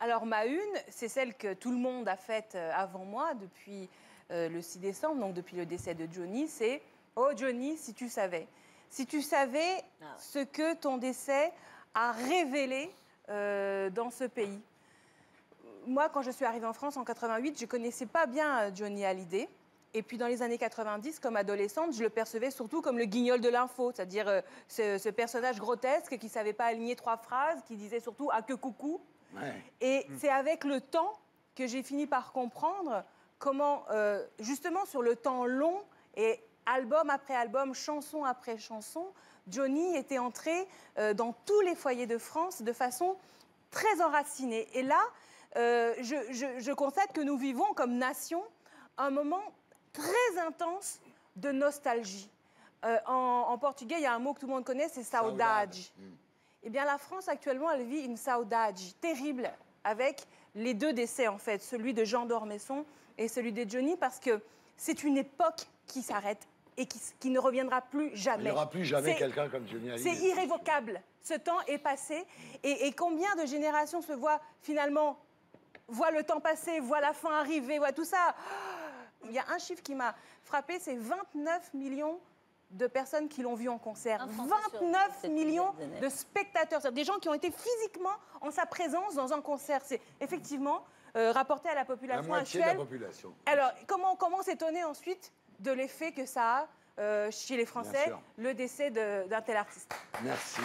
Alors, ma une, c'est celle que tout le monde a faite avant moi depuis le 6 décembre, donc depuis le décès de Johnny, c'est « Oh Johnny, si tu savais ». Si tu savais ce que ton décès a révélé dans ce pays. Moi, quand je suis arrivée en France en 88, je ne connaissais pas bien Johnny Hallyday. Et puis, dans les années 90, comme adolescente, je le percevais surtout comme le guignol de l'info, c'est-à-dire ce personnage grotesque qui ne savait pas aligner 3 phrases, qui disait surtout « ah que coucou ». Ouais. Et c'est avec le temps que j'ai fini par comprendre comment, justement, sur le temps long et album après album, chanson après chanson, Johnny était entré dans tous les foyers de France de façon très enracinée. Et là, je constate que nous vivons comme nation un moment très intense de nostalgie. En portugais, il y a un mot que tout le monde connaît, c'est saudade. Eh bien, la France, actuellement, elle vit une saudade terrible avec les 2 décès, en fait, celui de Jean d'Ormesson et celui de Johnny, parce que c'est une époque qui s'arrête et qui ne reviendra plus jamais. Il n'y aura plus jamais quelqu'un comme Johnny Hallyday. C'est irrévocable. Ce temps est passé. Et combien de générations se voient, finalement, voient le temps passer, voient la fin arriver, voient tout ça. Il y a un chiffre qui m'a frappée, c'est 29 millions de personnes qui l'ont vu en concert. 29 millions de spectateurs, c'est-à-dire des gens qui ont été physiquement en sa présence dans un concert. C'est effectivement rapporté à la population actuelle. La moitié de la population. Alors, comment s'étonner ensuite de l'effet que ça a chez les Français, le décès d'un tel artiste? Merci.